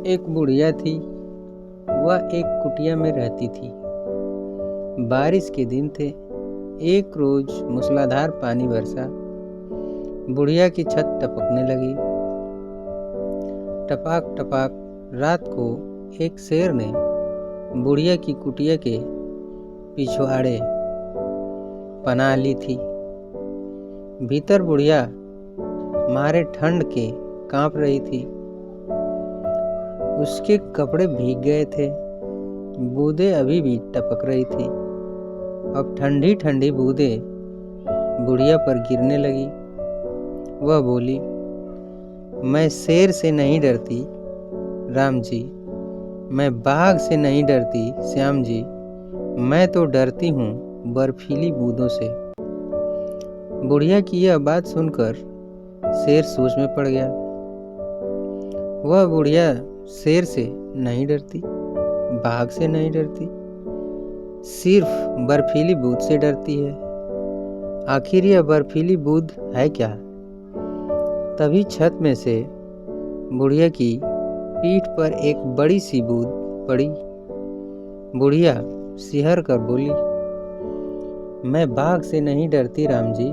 एक बुढ़िया थी। वह एक कुटिया में रहती थी। बारिश के दिन थे। एक रोज मूसलाधार पानी बरसा। बुढ़िया की छत टपकने लगी। टपाक टपाक। रात को एक शेर ने बुढ़िया की कुटिया के पिछवाड़े पनाह ली थी। भीतर बुढ़िया मारे ठंड के कांप रही थी। उसके कपड़े भीग गए थे। बूंदें अभी भी टपक रही थी। अब ठंडी ठंडी बूंदें बुढ़िया पर गिरने लगी। वह बोली, मैं शेर से नहीं डरती राम जी, मैं बाघ से नहीं डरती श्याम जी, मैं तो डरती हूँ बर्फीली बूंदों से। बुढ़िया की यह बात सुनकर शेर सोच में पड़ गया। वह बुढ़िया शेर से नहीं डरती, बाघ से नहीं डरती, सिर्फ बर्फीली बूंद से डरती है। आखिर यह बर्फीली बूंद है क्या? तभी छत में से बुढ़िया की पीठ पर एक बड़ी सी बूंद पड़ी। बुढ़िया सिहर कर बोली, मैं बाघ से नहीं डरती राम जी,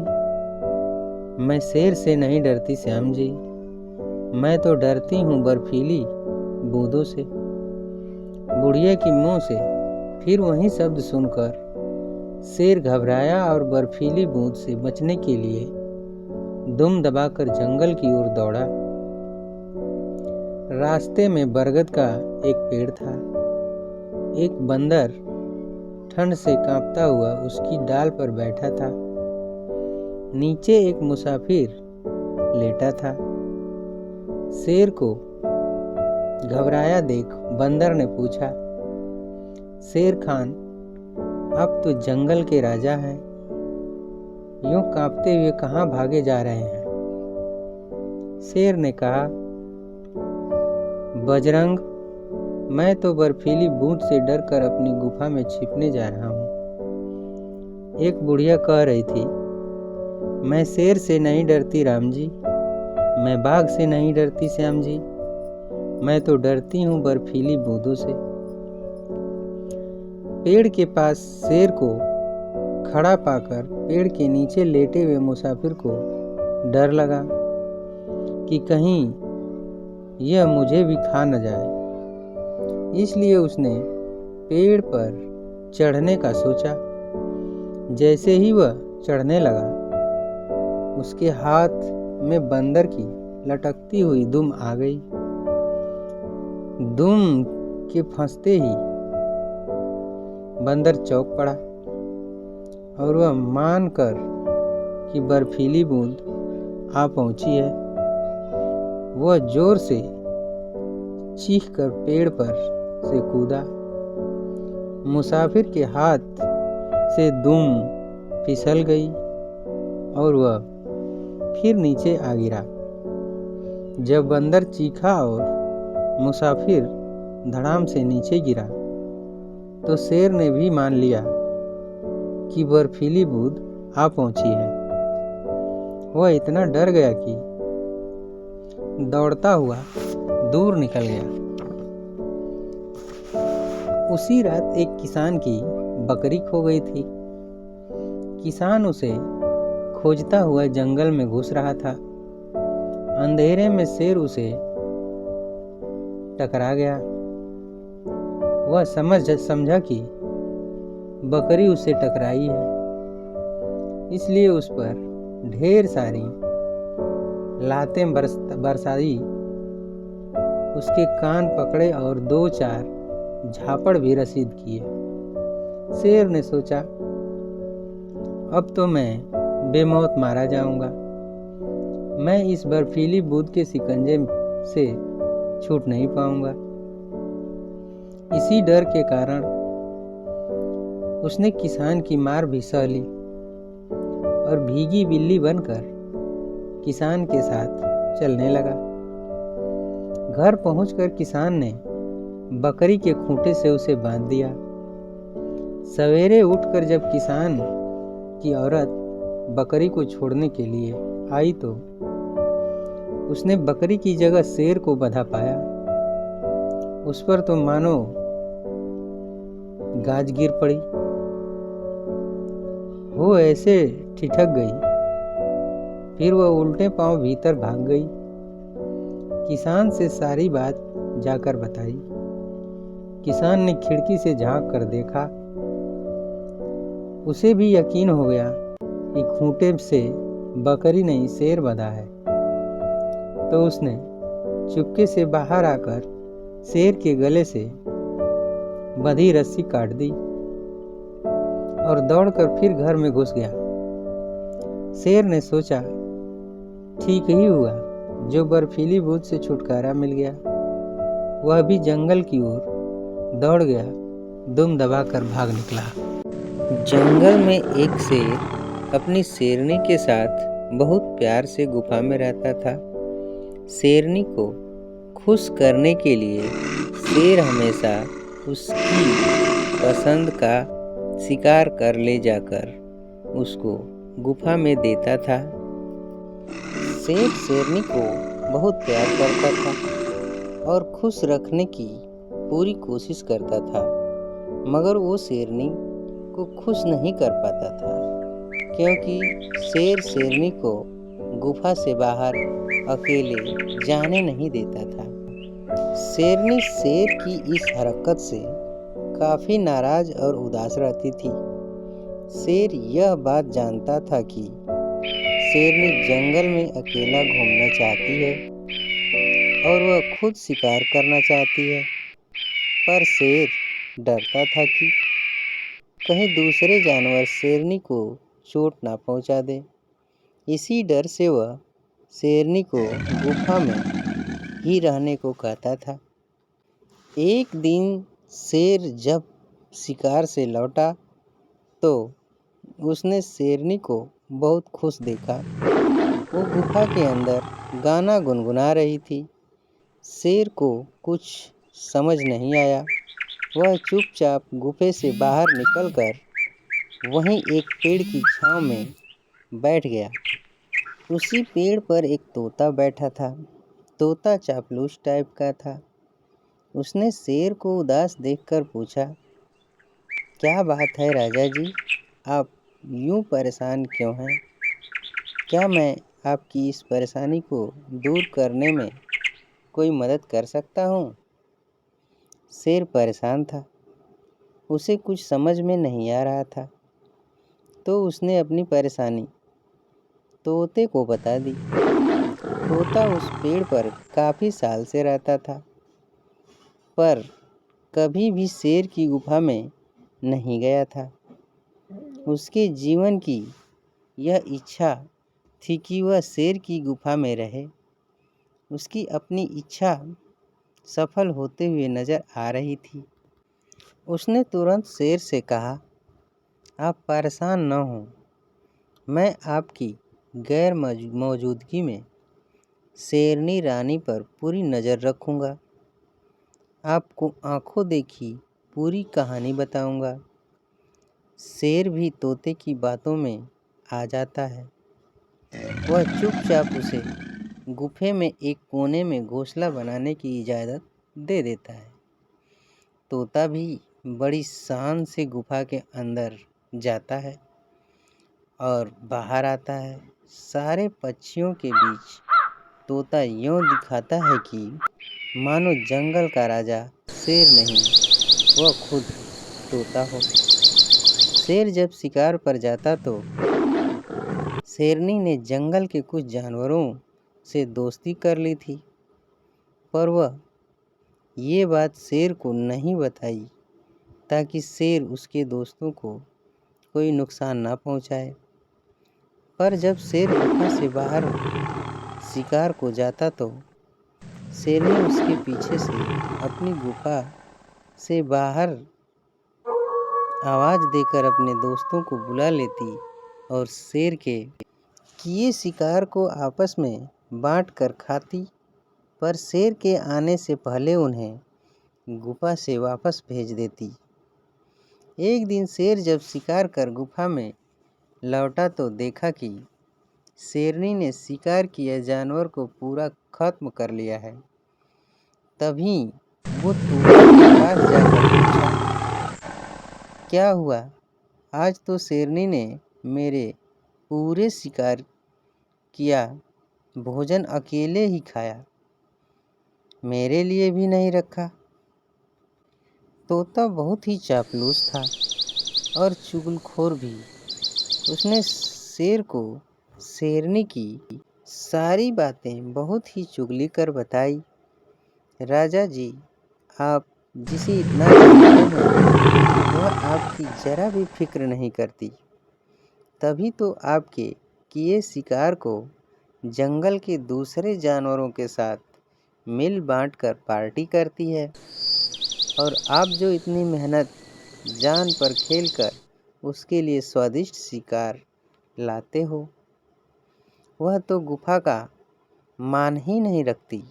मैं शेर से नहीं डरती श्याम जी, मैं तो डरती हूँ बर्फीली बूंदों से। बुढ़िया की मुंह से फिर वही शब्द सुनकर शेर घबराया और बर्फीली बूंद से बचने के लिए दुम दबाकर जंगल की ओर दौड़ा। रास्ते में बरगद का एक पेड़ था। एक बंदर ठंड से कांपता हुआ उसकी डाल पर बैठा था। नीचे एक मुसाफिर लेटा था। शेर को घबराया देख बंदर ने पूछा, शेर खान, आप तो जंगल के राजा हैं, यूं कांपते हुए कहाँ भागे जा रहे हैं? शेर ने कहा, बजरंग, मैं तो बर्फीली बूंद से डरकर अपनी गुफा में छिपने जा रहा हूँ। एक बुढ़िया कह रही थी, मैं शेर से नहीं डरती राम जी, मैं बाघ से नहीं डरती श्याम जी, मैं तो डरती हूँ बर्फीली बूंदों से। पेड़ के पास शेर को खड़ा पाकर पेड़ के नीचे लेटे हुए मुसाफिर को डर लगा कि कहीं यह मुझे भी खा न जाए। इसलिए उसने पेड़ पर चढ़ने का सोचा। जैसे ही वह चढ़ने लगा, उसके हाथ में बंदर की लटकती हुई दुम आ गई। दुम के फंसते ही बंदर चौंक पड़ा और वह मानकर कि बर्फीली बूंद आ पहुंची है, वह जोर से चीखकर पेड़ पर से कूदा। मुसाफिर के हाथ से दुम फिसल गई और वह फिर नीचे आ गिरा। जब बंदर चीखा और मुसाफिर धड़ाम से नीचे गिरा तो शेर ने भी मान लिया कि बर्फीली बूंद आ पहुंची है। वह इतना डर गया कि दौड़ता हुआ दूर निकल गया। उसी रात एक किसान की बकरी खो गई थी। किसान उसे खोजता हुआ जंगल में घुस रहा था। अंधेरे में शेर उसे टकरा गया। वह समझा कि बकरी उससे टकराई है, इसलिए उस पर ढेर सारी लातें बरसाई, उसके कान पकड़े और 2-4 झापड़ भी रसीद किए। शेर ने सोचा, अब तो मैं बेमौत मारा जाऊंगा, मैं इस बर्फीली बूंद के शिकंजे से छूट नहीं पाऊंगा। इसी डर के कारण उसने किसान की मार भी सह ली और भीगी बिल्ली बनकर किसान के साथ चलने लगा। घर पहुंचकर किसान ने बकरी के खूंटे से उसे बांध दिया। सवेरे उठकर जब किसान की औरत बकरी को छोड़ने के लिए आई तो उसने बकरी की जगह शेर को बंधा पाया। उस पर तो मानो गाज गिर पड़ी। वो ऐसे ठिठक गई, फिर वह उल्टे पांव भीतर भाग गई। किसान से सारी बात जाकर बताई। किसान ने खिड़की से झांक कर देखा। उसे भी यकीन हो गया कि खूंटे से बकरी नहीं शेर बंधा है। तो उसने चुपके से बाहर आकर शेर के गले से बंधी रस्सी काट दी और दौड़कर फिर घर में घुस गया। शेर ने सोचा, ठीक ही हुआ जो बर्फीली बूंद से छुटकारा मिल गया। वह भी जंगल की ओर दौड़ गया, दुम दबाकर भाग निकला। जंगल में एक शेर अपनी शेरनी के साथ बहुत प्यार से गुफा में रहता था। शेरनी को खुश करने के लिए शेर हमेशा उसकी पसंद का शिकार कर ले जाकर उसको गुफा में देता था। शेर शेरनी को बहुत प्यार करता था और खुश रखने की पूरी कोशिश करता था, मगर वो शेरनी को खुश नहीं कर पाता था, क्योंकि शेर शेरनी को गुफा से बाहर अकेले जाने नहीं देता था। शेरनी शेर की इस हरकत से काफी नाराज और उदास रहती थी। शेर यह बात जानता था कि शेरनी जंगल में अकेला घूमना चाहती है और वह खुद शिकार करना चाहती है, पर शेर डरता था कि कहीं दूसरे जानवर शेरनी को चोट ना पहुंचा दे। इसी डर से वह शेरनी को गुफा में ही रहने को कहता था। एक दिन शेर जब शिकार से लौटा तो उसने शेरनी को बहुत खुश देखा। वो गुफा के अंदर गाना गुनगुना रही थी। शेर को कुछ समझ नहीं आया। वह चुपचाप गुफे से बाहर निकलकर वहीं एक पेड़ की छांव में बैठ गया। उसी पेड़ पर एक तोता बैठा था। तोता चापलूस टाइप का था। उसने शेर को उदास देखकर पूछा, क्या बात है राजा जी, आप यूं परेशान क्यों हैं? क्या मैं आपकी इस परेशानी को दूर करने में कोई मदद कर सकता हूँ? शेर परेशान था। उसे कुछ समझ में नहीं आ रहा था, तो उसने अपनी परेशानी तोते को बता दी। तोता उस पेड़ पर काफी साल से रहता था, पर कभी भी शेर की गुफा में नहीं गया था। उसके जीवन की यह इच्छा थी कि वह शेर की गुफा में रहे। उसकी अपनी इच्छा सफल होते हुए नजर आ रही थी। उसने तुरंत शेर से कहा, आप परेशान न हो, मैं आपकी गैर मौजूदगी में शेरनी रानी पर पूरी नज़र रखूँगा। आपको आंखों देखी पूरी कहानी बताऊँगा। शेर भी तोते की बातों में आ जाता है। वह चुपचाप उसे गुफे में एक कोने में घोंसला बनाने की इजाज़त दे देता है। तोता भी बड़ी शान से गुफा के अंदर जाता है और बाहर आता है। सारे पक्षियों के बीच तोता यूं दिखाता है कि मानो जंगल का राजा शेर नहीं, वह खुद तोता हो। शेर जब शिकार पर जाता तो शेरनी ने जंगल के कुछ जानवरों से दोस्ती कर ली थी, पर वह ये बात शेर को नहीं बताई ताकि शेर उसके दोस्तों को कोई नुकसान ना पहुंचाए। पर जब शेर गुफा से बाहर शिकार को जाता तो शेरनी उसके पीछे से अपनी गुफा से बाहर आवाज़ देकर अपने दोस्तों को बुला लेती और शेर के किए शिकार को आपस में बांट कर खाती, पर शेर के आने से पहले उन्हें गुफा से वापस भेज देती। एक दिन शेर जब शिकार कर गुफा में लौटा तो देखा कि शेरनी ने शिकार किए जानवर को पूरा खत्म कर लिया है। तभी वो तोते के पास जाकर पूछा, क्या हुआ? आज तो शेरनी ने मेरे पूरे शिकार किया, भोजन अकेले ही खाया, मेरे लिए भी नहीं रखा। तोता बहुत ही चापलूस था और चुगलखोर भी। उसने शेर को शेरनी की सारी बातें बहुत ही चुगली कर बताई। राजा जी, आप जिसे इतना जानते हैं वह आपकी जरा भी फिक्र नहीं करती, तभी तो आपके किए शिकार को जंगल के दूसरे जानवरों के साथ मिल बांट कर पार्टी करती है। और आप जो इतनी मेहनत जान पर खेल कर उसके लिए स्वादिष्ट शिकार लाते हो, वह तो गुफा का मान ही नहीं रखती।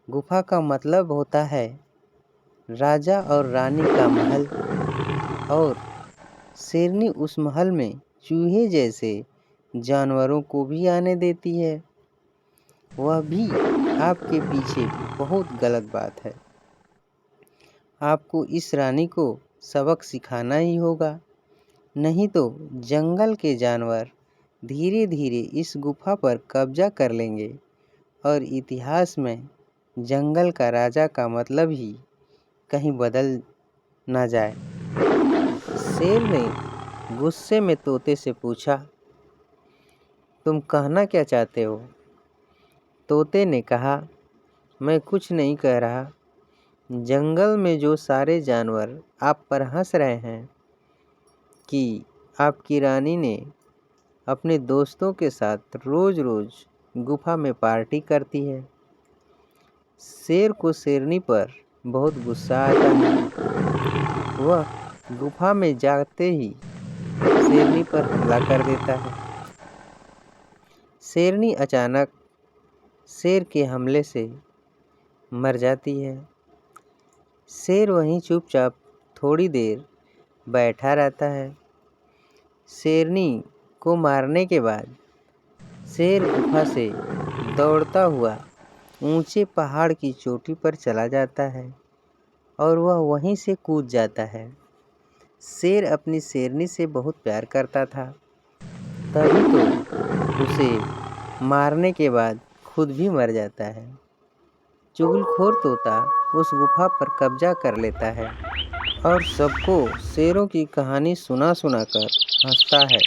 गुफा का मतलब होता है राजा और रानी का महल, और शेरनी उस महल में चूहे जैसे जानवरों को भी आने देती है। वह भी आपके पीछे बहुत गलत बात है। आपको इस रानी को सबक सिखाना ही होगा, नहीं तो जंगल के जानवर धीरे धीरे इस गुफा पर कब्जा कर लेंगे और इतिहास में जंगल का राजा का मतलब ही कहीं बदल ना जाए। शेर ने गुस्से में तोते से पूछा, तुम कहना क्या चाहते हो? तोते ने कहा, मैं कुछ नहीं कह रहा। जंगल में जो सारे जानवर आप पर हंस रहे हैं कि आपकी रानी ने अपने दोस्तों के साथ रोज रोज गुफा में पार्टी करती है। शेर को शेरनी पर बहुत गुस्सा आता है। वह गुफा में जाते ही शेरनी पर हमला कर देता है। शेरनी अचानक शेर के हमले से मर जाती है। शेर वहीं चुपचाप थोड़ी देर बैठा रहता है। शेरनी को मारने के बाद शेर गुफा से दौड़ता हुआ ऊंचे पहाड़ की चोटी पर चला जाता है और वह वहीं से कूद जाता है। शेर अपनी शेरनी से बहुत प्यार करता था, तभी तो उसे मारने के बाद खुद भी मर जाता है। चुगलखोर तोता उस गुफा पर कब्जा कर लेता है और सबको शेरों की कहानी सुना सुना कर हंसता है।